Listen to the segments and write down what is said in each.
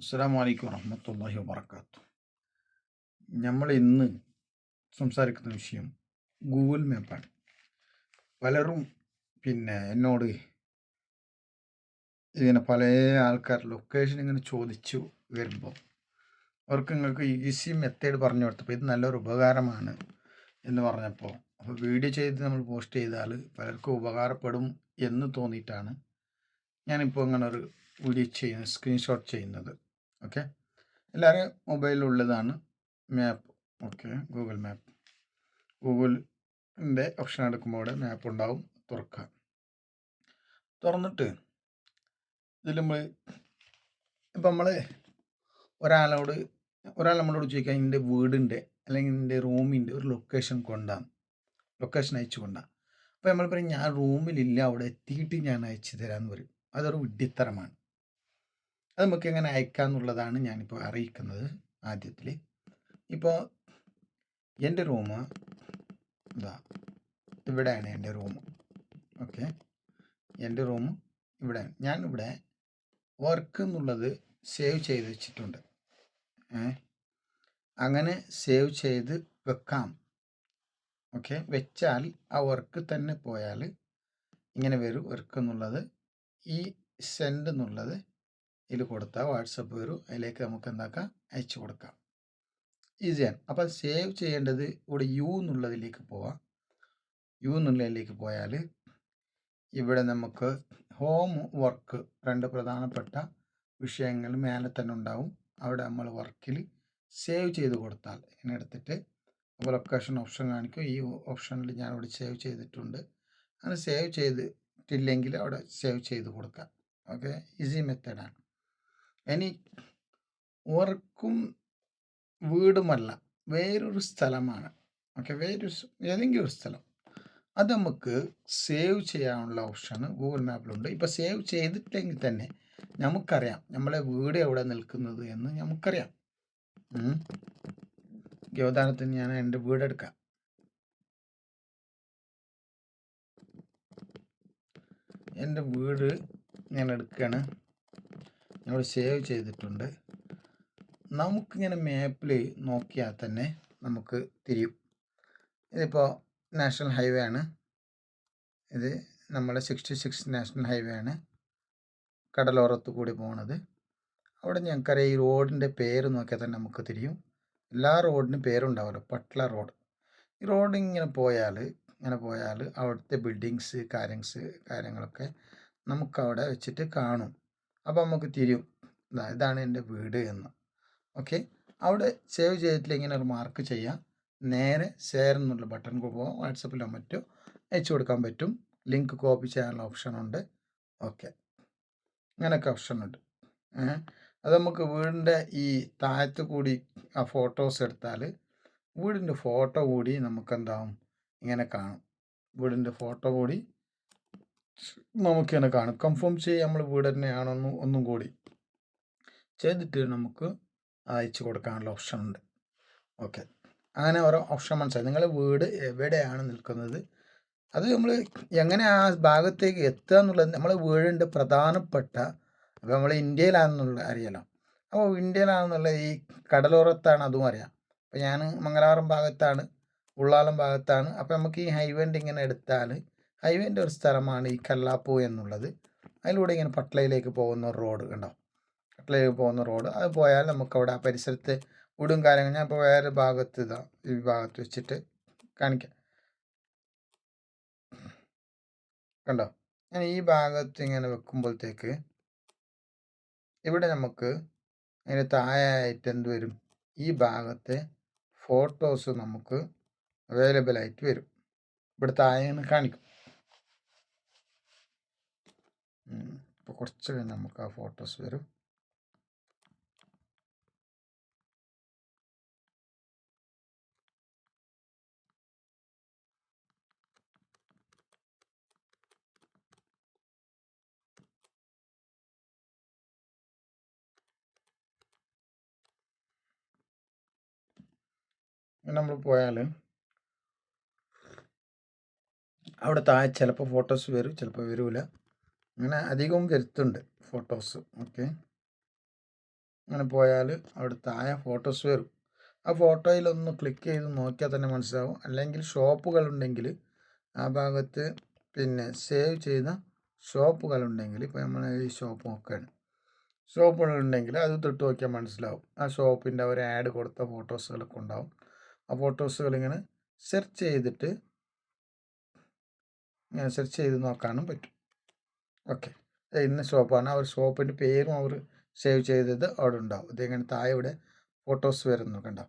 അസ്സലാമു അലൈക്കും വറഹ്മത്തുള്ളാഹി വബറകാതുഹു. നമ്മൾ ഇന്ന് സംസാരിക്കുന്ന വിഷയം ഗൂഗിൾ മാപ്പാണ്. പലരും എന്നോട് ഇങ്ങനെ പല ആൾക്കാർ ലൊക്കേഷൻ ഇങ്ങനെ ചോദിച്ചു വരുമ്പോൾ അവർക്ക് നിങ്ങൾക്ക് ഈസി മെത്തേഡ് പറഞ്ഞു കൊടുത്തപ്പോൾ ഇത് നല്ലൊരു ഉപകാരമാണ് എന്ന് പറഞ്ഞപ്പോൾ അപ്പോൾ വീഡിയോ ചെയ്ത് നമ്മൾ പോസ്റ്റ് ചെയ്താൽ പലർക്കും ഉപകാരപ്പെടും എന്ന് തോന്നിയിട്ടാണ് ഞാനിപ്പോൾ അങ്ങനെ ഒരു വീഡിയോ സ്ക്രീൻഷോട്ട് ചെയ്യുന്നത്. ഓക്കെ, എല്ലാവരും മൊബൈലിലുള്ളതാണ് മാപ്പ്. Okay, Google map. ഗൂഗിളിൻ്റെ ഓപ്ഷൻ എടുക്കുമ്പോൾ ഇവിടെ മാപ്പ് ഉണ്ടാവും. തുറന്നിട്ട് ഇതിൽ നമ്മൾ ഇപ്പം ഒരാൾ നമ്മളോട് ചോദിക്കുക എൻ്റെ വീടിൻ്റെ അല്ലെങ്കിൽ എൻ്റെ റൂമിൻ്റെ ഒരു ലൊക്കേഷൻ അയച്ചു കൊണ്ടാണ്. അപ്പോൾ നമ്മൾ പറയും ഞാൻ റൂമിലില്ല, അവിടെ എത്തിയിട്ട് ഞാൻ അയച്ചു തരാമെന്ന് പറയും. അതൊരു വിഡ്ഢിത്തരമാണ്. അത് നമുക്ക് എങ്ങനെ അയക്കാമെന്നുള്ളതാണ് ഞാനിപ്പോൾ അറിയിക്കുന്നത്. ആദ്യത്തിൽ ഇപ്പോൾ എൻ്റെ റൂം ഇവിടെയാണ്. എൻ്റെ റൂം ഓക്കെ, എൻ്റെ റൂം ഇവിടെയാണ്. ഞാനിവിടെ വർക്ക് എന്നുള്ളത് സേവ് ചെയ്ത് വെച്ചിട്ടുണ്ട്. അങ്ങനെ സേവ് ചെയ്ത് വെക്കാം. ഓക്കെ, വെച്ചാൽ ആ വർക്ക് തന്നെ പോയാൽ ഇങ്ങനെ വരും. വർക്ക് എന്നുള്ളത് ഈ സെൻഡ് എന്നുള്ളത് ഇതിൽ കൊടുത്താൽ വാട്സപ്പ് വരും. അതിലേക്ക് നമുക്ക് എന്താക്കാം, അയച്ചു കൊടുക്കാം. ഈസിയാണ്. അപ്പോൾ സേവ് ചെയ്യേണ്ടത് ഇവിടെ യു എന്നുള്ളതിലേക്ക് പോവാം. യു എന്നുള്ളതിലേക്ക് പോയാൽ ഇവിടെ നമുക്ക് ഹോം, വർക്ക്, രണ്ട് പ്രധാനപ്പെട്ട വിഷയങ്ങൾ മേലെ തന്നെ ഉണ്ടാവും. അവിടെ നമ്മൾ വർക്കിൽ സേവ് ചെയ്ത് കൊടുത്താൽ ഇങ്ങനെ എടുത്തിട്ട് അപ്പോൾ ലൊക്കേഷൻ ഓപ്ഷൻ കാണിക്കും. ഈ ഓപ്ഷനിൽ ഞാനിവിടെ സേവ് ചെയ്തിട്ടുണ്ട്. അങ്ങനെ സേവ് ചെയ്തിട്ടില്ലെങ്കിൽ അവിടെ സേവ് ചെയ്ത് കൊടുക്കാം. ഓക്കെ, ഈസി മെത്തേഡാണ്. ഇനി വർക്കും വീടുമല്ല, വേറൊരു സ്ഥലമാണ്. ഓക്കെ, ഏതെങ്കിലും ഒരു സ്ഥലം, അത് നമുക്ക് സേവ് ചെയ്യാനുള്ള ഓപ്ഷൻ ഗൂഗിൾ മാപ്പിലുണ്ട്. ഇപ്പോൾ സേവ് ചെയ്തിട്ടില്ലെങ്കിൽ തന്നെ നമുക്കറിയാം നമ്മളെ വീട് എവിടെ നിൽക്കുന്നത് എന്ന് നമുക്കറിയാം. ഉദാഹരണത്തിന് ഞാൻ എൻ്റെ വീടെടുക്കാം. എൻ്റെ വീട് ഞാൻ എടുക്കുകയാണ്. ഞാൻ സേവ് ചെയ്തിട്ടുണ്ട്. നമുക്കിങ്ങനെ മാപ്പിൽ നോക്കിയാൽ തന്നെ നമുക്ക് തിരിയും. ഇതിപ്പോൾ നാഷണൽ ഹൈവേ ആണ്. ഇത് നമ്മളെ 66 നാഷണൽ ഹൈവേ ആണ്, കടലോരത്ത് കൂടി പോകുന്നത്. അവിടെ ഞങ്ങൾക്കറിയാം ഈ റോഡിൻ്റെ പേര് നോക്കിയാൽ തന്നെ നമുക്ക് തിരിയും. എല്ലാ റോഡിനും പേരുണ്ടാവുമല്ലോ. പട്ല റോഡ്. ഈ റോഡ് ഇങ്ങനെ പോയാൽ അവിടുത്തെ ബിൽഡിങ്സ് കാര്യങ്ങളൊക്കെ നമുക്കവിടെ വെച്ചിട്ട് കാണും. അപ്പോൾ നമുക്ക് തിരിയും, ഇതാണ് എൻ്റെ വീട് എന്ന്. ഓക്കെ, അവിടെ സേവ് ചെയ്തിട്ടില്ല ഇങ്ങനെ ഒരു മാർക്ക് ചെയ്യാം. നേരെ ഷെയർ എന്നുള്ള ബട്ടൺ പോകാം. വാട്സപ്പിലോ മറ്റോ അയച്ചു കൊടുക്കാൻ പറ്റും. ലിങ്ക് കോപ്പി ചെയ്യാനുള്ള ഓപ്ഷനുണ്ട്. ഓക്കെ, അങ്ങനെയൊക്കെ ഓപ്ഷനുണ്ട്. അത് നമുക്ക് വീടിൻ്റെ ഈ താഴത്ത് കൂടി ആ ഫോട്ടോസ് എടുത്താൽ വീടിൻ്റെ ഫോട്ടോ കൂടി നമുക്കെന്താവും, ഇങ്ങനെ കാണും. വീടിൻ്റെ ഫോട്ടോ കൂടി നമുക്കിങ്ങനെ കാണും. കൺഫേം ചെയ്യാം നമ്മൾ വീട് തന്നെയാണെന്ന് ഒന്നും കൂടി ചെയ്തിട്ട് നമുക്ക് അയച്ചു കൊടുക്കാനുള്ള ഓപ്ഷൻ ഉണ്ട്. ഓക്കെ, അങ്ങനെ ഓരോ ഓപ്ഷൻ മനസ്സിലായി. നിങ്ങളുടെ വീട് എവിടെയാണ് നിൽക്കുന്നത്, അത് നമ്മൾ എങ്ങനെ ആ ഭാഗത്തേക്ക് എത്തുക എന്നുള്ളത് നമ്മളെ വീടിൻ്റെ പ്രധാനപ്പെട്ട, അപ്പോൾ നമ്മൾ ഇന്ത്യയിലാണെന്നുള്ള അറിയാലോ. അപ്പോൾ ഇന്ത്യയിലാണെന്നുള്ള ഈ കടലോരത്താണ്, അതും അറിയാം. അപ്പോൾ ഞാൻ മംഗലാപുരം ഭാഗത്താണ്, ഉള്ളാളം ഭാഗത്താണ്. അപ്പോൾ നമുക്ക് ഈ ഹൈവേൻ്റെ ഇങ്ങനെ എടുത്താൽ ഹൈവേൻ്റെ ഒരു സ്ഥലമാണ് ഈ കല്ലാപ്പൂ എന്നുള്ളത്. അതിലൂടെ ഇങ്ങനെ പട്ളയിലേക്ക് പോകുന്ന റോഡ് കണ്ടോ, പട്ളയിലേക്ക് പോകുന്ന റോഡ്. അത് പോയാൽ നമുക്കവിടെ ആ പരിസരത്ത് വീടും കാര്യങ്ങൾ, ഞാൻ ഇപ്പോൾ വേറെ ഭാഗത്ത് ഈ ഭാഗത്ത് വെച്ചിട്ട് കാണിക്കാം. കണ്ടോ, ഞാൻ ഈ ഭാഗത്ത് ഇങ്ങനെ വെക്കുമ്പോഴത്തേക്ക് ഇവിടെ നമുക്ക് അതിന് താഴെയായിട്ട് എന്ത് വരും, ഈ ഭാഗത്തെ ഫോട്ടോസ് നമുക്ക് അവൈലബിൾ ആയിട്ട് വരും. ഇവിടെ താഴെ കാണിക്കും. ഇപ്പോൾ കുറച്ച് കഴിഞ്ഞ് നമുക്ക് ആ ഫോട്ടോസ് വരും. നമ്മൾ പോയാൽ അവിടെ താഴെ ചിലപ്പോൾ ഫോട്ടോസ് വരും, ചിലപ്പോൾ വരില്ല. അങ്ങനെ അധികവും വരുത്തുണ്ട് ഫോട്ടോസ്. ഓക്കെ, അങ്ങനെ പോയാൽ അവിടെ താഴെ ഫോട്ടോസ് വരും. ആ ഫോട്ടോയിലൊന്ന് ക്ലിക്ക് ചെയ്ത് നോക്കിയാൽ തന്നെ മനസ്സിലാവും. അല്ലെങ്കിൽ ഷോപ്പുകളുണ്ടെങ്കിൽ ആ ഭാഗത്ത് പിന്നെ സേവ് ചെയ്ത ഷോപ്പുകളുണ്ടെങ്കിൽ ഇപ്പോൾ നമ്മൾ ഈ ഷോപ്പ് നോക്കുകയാണ്, ഷോപ്പുകളുണ്ടെങ്കിൽ അത് തൊട്ട് നോക്കിയാൽ മനസ്സിലാവും. ആ ഷോപ്പിൻ്റെ ഒരു ആഡ് കൊടുത്ത ഫോട്ടോസുകളൊക്കെ ഉണ്ടാവും. ആ ഫോട്ടോസുകൾ ഇങ്ങനെ സെർച്ച് ചെയ്തിട്ട് ഇങ്ങനെ സെർച്ച് ചെയ്ത് നോക്കാനും പറ്റും. ഓക്കെ, ഇന്ന ഷോപ്പാണ്. അവർ ഷോപ്പിൻ്റെ പേരും അവർ സേവ് ചെയ്തത് അവിടെ ഉണ്ടാവും. ഇതിങ്ങനെ താഴെ ഇവിടെ ഫോട്ടോസ് വരുന്നു കണ്ടോ.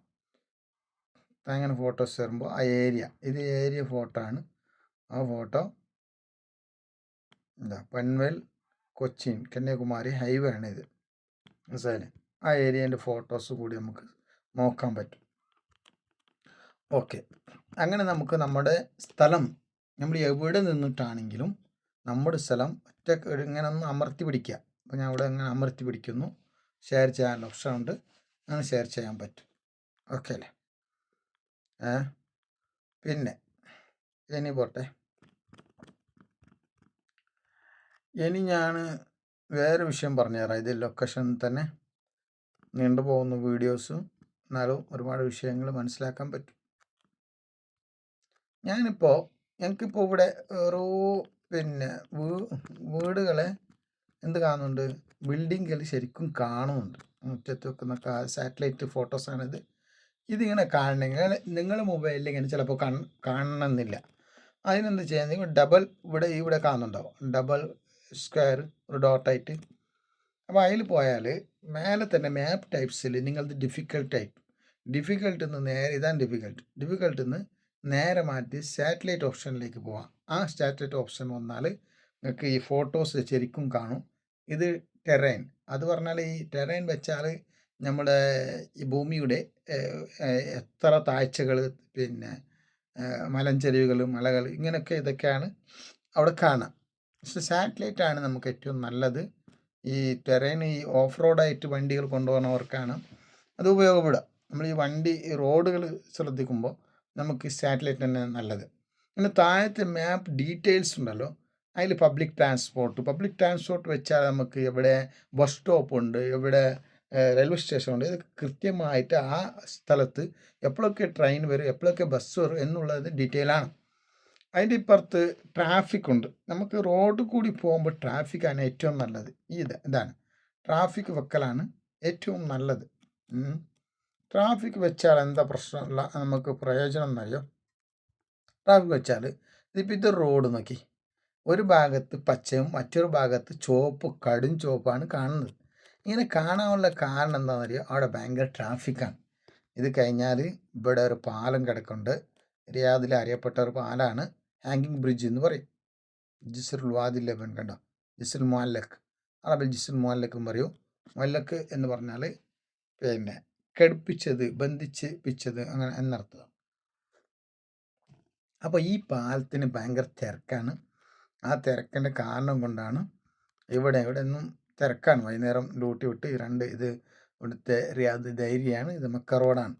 അങ്ങനെ ഫോട്ടോസ് വരുമ്പോൾ ആ ഏരിയ, ഇത് ഏരിയ ഫോട്ടോ ആണ്. ആ ഫോട്ടോ എന്താ പൻവേൽ കൊച്ചിൻ കന്യാകുമാരി ഹൈവേ ആണ് ഇത്, മനസ്സിലായില്ലേ. ആ ഏരിയേൻ്റെ ഫോട്ടോസ് കൂടി നമുക്ക് നോക്കാൻ പറ്റും. ഓക്കെ, അങ്ങനെ നമുക്ക് നമ്മുടെ സ്ഥലം നമ്മൾ എവിടെ നിന്നിട്ടാണെങ്കിലും നമ്മുടെ സ്ഥലം ഒറ്റ ഇങ്ങനെ ഒന്ന് അമർത്തി പിടിക്കുക. അപ്പോൾ ഞാൻ ഇവിടെ ഇങ്ങനെ അമർത്തി പിടിക്കുന്നു. ഷെയർ ചെയ്യാനുള്ള ഓപ്ഷൻ ഉണ്ട്, അങ്ങനെ ഷെയർ ചെയ്യാൻ പറ്റും. ഓക്കെ അല്ലേ. പിന്നെ ഇനി പോട്ടെ. ഇനി ഞാൻ വേറെ വിഷയം പറഞ്ഞുതരാം. ഇത് ലൊക്കേഷൻ തന്നെ നീണ്ടു പോകുന്ന വീഡിയോസും, എന്നാലും ഒരുപാട് വിഷയങ്ങൾ മനസ്സിലാക്കാൻ പറ്റും. എനിക്കിപ്പോൾ ഇവിടെ ഓരോ പിന്നെ വീടുകളെ എന്ത് കാണുന്നുണ്ട്, ബിൽഡിങ്ങുകൾ ശരിക്കും കാണുന്നുണ്ട്. മുറ്റത്ത് വെക്കുന്ന സാറ്റലൈറ്റ് ഫോട്ടോസാണിത്. ഇതിങ്ങനെ കാണണമെങ്കിൽ നിങ്ങൾ മൊബൈലിൽ ഇങ്ങനെ ചിലപ്പോൾ കാണണമെന്നില്ല. അതിനെന്ത് ചെയ്യാൻ, ഡബിൾ ഇവിടെ കാണുന്നുണ്ടാവും, ഡബിൾ സ്ക്വയർ ഒരു ഡോട്ടായിട്ട്. അപ്പോൾ അതിൽ പോയാൽ മേലെ തന്നെ മാപ്പ് ടൈപ്സിൽ നിങ്ങളത് ഡിഫിക്കൽട്ട് നിന്ന് നേരെ, ഇതാണ് ഡിഫിക്കൽട്ട് നിന്ന് നേരെ മാറ്റി സാറ്റലൈറ്റ് ഓപ്ഷനിലേക്ക് പോവാം. ആ സാറ്റലൈറ്റ് ഓപ്ഷൻ വന്നാൽ നിങ്ങൾക്ക് ഈ ഫോട്ടോസ് ശരിക്കും കാണും. ഇത് ടെറൈൻ, അത് പറഞ്ഞാൽ ഈ ടെറൈൻ വെച്ചാൽ നമ്മുടെ ഈ ഭൂമിയുടെ എത്ര താഴ്ചകൾ, പിന്നെ മലഞ്ചെരിവുകൾ, മലകൾ, ഇങ്ങനെയൊക്കെ ഇതൊക്കെയാണ് അവിടെ കാണാം. പക്ഷെ സാറ്റലൈറ്റാണ് നമുക്ക് ഏറ്റവും നല്ലത്. ഈ ടെറൈൻ ഈ ഓഫ് റോഡായിട്ട് വണ്ടികൾ കൊണ്ടുപോകുന്നവർക്കാണ് അത് ഉപയോഗപ്പെടുക. നമ്മൾ ഈ വണ്ടി റോഡുകൾ ശ്രദ്ധിക്കുമ്പോൾ നമുക്ക് സാറ്റലൈറ്റ് തന്നെ നല്ലത്. പിന്നെ താഴത്തെ മാപ്പ് ഡീറ്റെയിൽസ് ഉണ്ടല്ലോ, അതിൽ പബ്ലിക് ട്രാൻസ്പോർട്ട് വെച്ചാൽ നമുക്ക് എവിടെ ബസ് സ്റ്റോപ്പ് ഉണ്ട്, എവിടെ റെയിൽവേ സ്റ്റേഷൻ ഉണ്ട്, ഇതൊക്കെ കൃത്യമായിട്ട് ആ സ്ഥലത്ത് എപ്പോഴൊക്കെ ട്രെയിൻ വരും, എപ്പോഴൊക്കെ ബസ് വരും എന്നുള്ളത് ഡീറ്റെയിലാണ്. അതിൻ്റെ ഇപ്പുറത്ത് ട്രാഫിക് ഉണ്ട്. നമുക്ക് റോഡ് കൂടി പോകുമ്പോൾ ട്രാഫിക്കാണ് ഏറ്റവും നല്ലത്. ഇതാണ് ട്രാഫിക് വെക്കലാണ് ഏറ്റവും നല്ലത്. ട്രാഫിക് വെച്ചാൽ എന്താ പ്രശ്നമുള്ള നമുക്ക് പ്രയോജനം എന്നറിയോ? ട്രാഫിക് വെച്ചാൽ ഇതിപ്പോൾ ഇത് റോഡ് നോക്കി, ഒരു ഭാഗത്ത് പച്ചയും മറ്റൊരു ഭാഗത്ത് കടും ചുവപ്പാണ് കാണുന്നത്. ഇങ്ങനെ കാണാനുള്ള കാരണം എന്താണെന്നറിയോ? അവിടെ ഭയങ്കര ട്രാഫിക്കാണ്. ഇത് കഴിഞ്ഞാൽ ഇവിടെ ഒരു പാലം കിടക്കുന്നുണ്ട്. റിയാദിൽ അറിയപ്പെട്ട ഒരു പാലാണ്, ഹാങ്ങിങ് ബ്രിഡ്ജ് എന്ന് പറയും. ജിസ്റുൽ വാദി ലബൻ കണ്ടോ, ജിസ്റുൽ മുഅല്ലഖ്, അറബിൽ ജിസ്റുൽ മുഅല്ലഖും പറയും. മുഅല്ലഖ് എന്ന് പറഞ്ഞാൽ പിന്നെ ഘടിപ്പിച്ചത്, ബന്ധിപ്പിച്ചത്, അങ്ങനെ എന്നർത്ഥം. അപ്പോൾ ഈ പാലത്തിന് ഭയങ്കര തിരക്കാണ്. ആ തിരക്കിൻ്റെ കാരണം കൊണ്ടാണ് ഇവിടെ ഒന്നും തിരക്കാണ്. വൈകുന്നേരം ഡ്യൂട്ടി വിട്ട് ഇത് ഇവിടുത്തെ റിയാദ് ധൈര്യമാണ്, ഇത് മക്ക റോഡാണ്.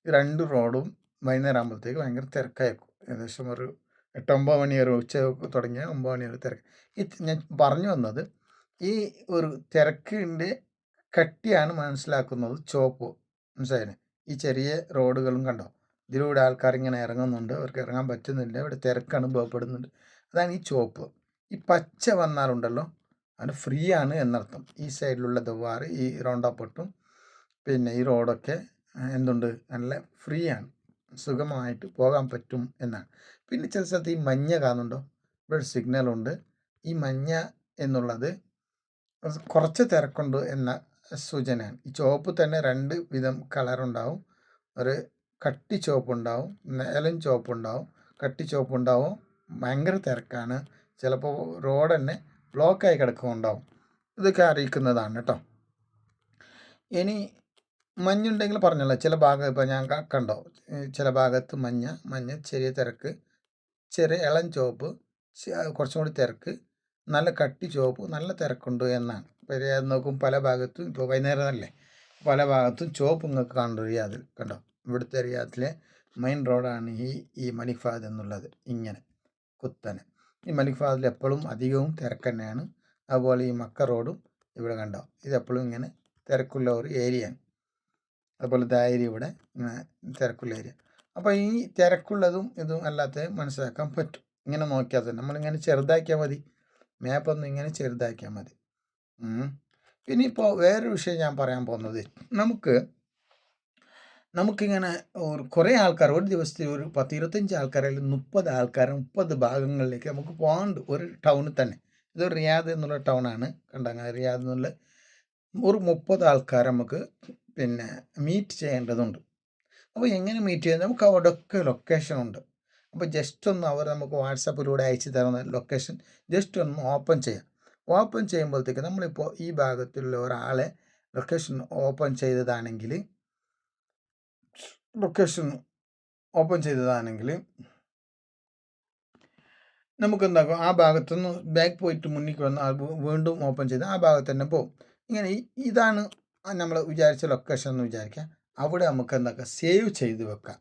ഈ രണ്ട് റോഡും വൈകുന്നേരം ആകുമ്പോഴത്തേക്ക് ഭയങ്കര തിരക്കായിരിക്കും. ഏകദേശം ഒരു 8-9 മണി വരെ, ഉച്ച തുടങ്ങിയ 9 മണി വരെ തിരക്ക്. ഞാൻ പറഞ്ഞു വന്നത് ഈ ഒരു തിരക്കിൻ്റെ കട്ടിയാണ് മനസ്സിലാക്കുന്നത് ചുവപ്പ്, മനസ്സിലായില്ലേ. ഈ ചെറിയ റോഡുകളും കണ്ടോ, ഇതിലൂടെ ആൾക്കാർ ഇങ്ങനെ ഇറങ്ങുന്നുണ്ട്, അവർക്ക് ഇറങ്ങാൻ പറ്റുന്നില്ല, ഇവിടെ തിരക്ക് അനുഭവപ്പെടുന്നുണ്ട്. അതാണ് ഈ ചുവപ്പ്. ഈ പച്ച വന്നാലുണ്ടല്ലോ അത് ഫ്രീ ആണ് എന്നർത്ഥം. ഈ സൈഡിലുള്ള ദവാറ്, ഈ റൗണ്ടാപ്പൊട്ടും പിന്നെ ഈ റോഡൊക്കെ എന്തുണ്ട്, നല്ല ഫ്രീ ആണ്, സുഗമമായിട്ട് പോകാൻ പറ്റും എന്നാണ്. പിന്നെ ചില സ്ഥലത്ത് ഈ മഞ്ഞ കാണുന്നുണ്ടോ, ഇവിടെ സിഗ്നലുണ്ട്. ഈ മഞ്ഞ എന്നുള്ളത് കുറച്ച് തിരക്കുണ്ട് എന്ന സൂചനയാണ്. ഈ ചുവപ്പ് തന്നെ 2 വിധം കളറുണ്ടാവും. ഒരു കട്ടി ചുവപ്പുണ്ടാവും, ഇളം ചുവപ്പുണ്ടാവും. കട്ടി ചുവപ്പുണ്ടാവും, ഭയങ്കര തിരക്കാണ്, ചിലപ്പോൾ റോഡ് തന്നെ ബ്ലോക്കായി കിടക്കുന്നുണ്ടാവും. ഇതൊക്കെ അറിയിക്കുന്നതാണ് കേട്ടോ. ഇനി മഞ്ഞുണ്ടെങ്കിൽ പറഞ്ഞല്ലോ, ചില ഭാഗം ഇപ്പോൾ ഞാൻ കണ്ടോ, ചില ഭാഗത്ത് മഞ്ഞ, ചെറിയ തിരക്ക്, ചെറിയ ഇളം ചുവപ്പ്, കുറച്ചും കൂടി തിരക്ക്, നല്ല കട്ടി ചുവപ്പ്, നല്ല തിരക്കുണ്ട് എന്നാണ്. ഇപ്പോൾ നോക്കും പല ഭാഗത്തും, ഇപ്പോൾ വൈകുന്നേരമല്ലേ, പല ഭാഗത്തും ചുവപ്പ് നിങ്ങൾക്ക് കാണുന്നു റിയാദിൽ കണ്ടോ. ഇവിടുത്തെ റിയാദിലെ മെയിൻ റോഡാണ് ഈ മലിക് ഫഹദ് എന്നുള്ളത്. ഇങ്ങനെ കുത്തനെ ഈ മലിക് ഫഹദിൽ എപ്പോഴും അധികവും തിരക്ക് തന്നെയാണ്. അതുപോലെ ഈ മക്ക റോഡും ഇവിടെ കണ്ടോ, ഇതെപ്പോഴും ഇങ്ങനെ തിരക്കുള്ള ഒരു ഏരിയയാണ്. അതുപോലെ ധൈര്യം ഇവിടെ ഇങ്ങനെ തിരക്കുള്ള ഏരിയ. അപ്പോൾ ഈ തിരക്കുള്ളതും ഇതും അല്ലാത്തതും മനസ്സിലാക്കാൻ പറ്റും. ഇങ്ങനെ നോക്കിയാൽ തന്നെ നമ്മളിങ്ങനെ ചെറുതാക്കിയാൽ മതി. മാപ്പൊന്ന് ഇങ്ങനെ ചെറുതാക്കിയാൽ മതി. പിന്നെ ഇപ്പോൾ വേറൊരു വിഷയം ഞാൻ പറയാൻ പോകുന്നത്, നമുക്കിങ്ങനെ കുറേ ആൾക്കാർ ഒരു ദിവസത്തിൽ ഒരു 10-25 ആൾക്കാർ അല്ലെങ്കിൽ 30 ആൾക്കാർ 30 ഭാഗങ്ങളിലേക്ക് നമുക്ക് പോകാണ്ട് ഒരു ടൗണിൽ തന്നെ. ഇതൊരു റിയാദ് എന്നുള്ള ടൗണാണ്. കണ്ടങ്ങ റിയാദ് എന്നുള്ള ഒരു 30 ആൾക്കാർ നമുക്ക് പിന്നെ മീറ്റ് ചെയ്യേണ്ടതുണ്ട്. അപ്പോൾ എങ്ങനെ മീറ്റ് ചെയ്യുന്നത്? നമുക്ക് അവിടെയൊക്കെ ലൊക്കേഷൻ ഉണ്ട്. അപ്പോൾ ജസ്റ്റ് ഒന്ന് അവർ നമുക്ക് വാട്സാപ്പിലൂടെ അയച്ചു തരുന്ന ലൊക്കേഷൻ ജസ്റ്റ് ഒന്ന് ഓപ്പൺ ചെയ്യാം. ഓപ്പൺ ചെയ്യുമ്പോഴത്തേക്ക് നമ്മളിപ്പോൾ ഈ ഭാഗത്തുള്ള ഒരാളെ ലൊക്കേഷൻ ഓപ്പൺ ചെയ്തതാണെങ്കിൽ നമുക്ക് എന്താക്കും, ആ ഭാഗത്തുനിന്ന് ബാക്ക് പോയിട്ട് മുന്നിലേക്ക് വന്ന് വീണ്ടും ഓപ്പൺ ചെയ്ത് ആ ഭാഗത്ത് തന്നെ പോകും. ഇങ്ങനെ ഇതാണ് നമ്മൾ വിചാരിച്ച ലൊക്കേഷൻ എന്ന് വിചാരിക്കുക. അവിടെ നമുക്ക് എന്താക്കാം, സേവ് ചെയ്ത് വെക്കാം.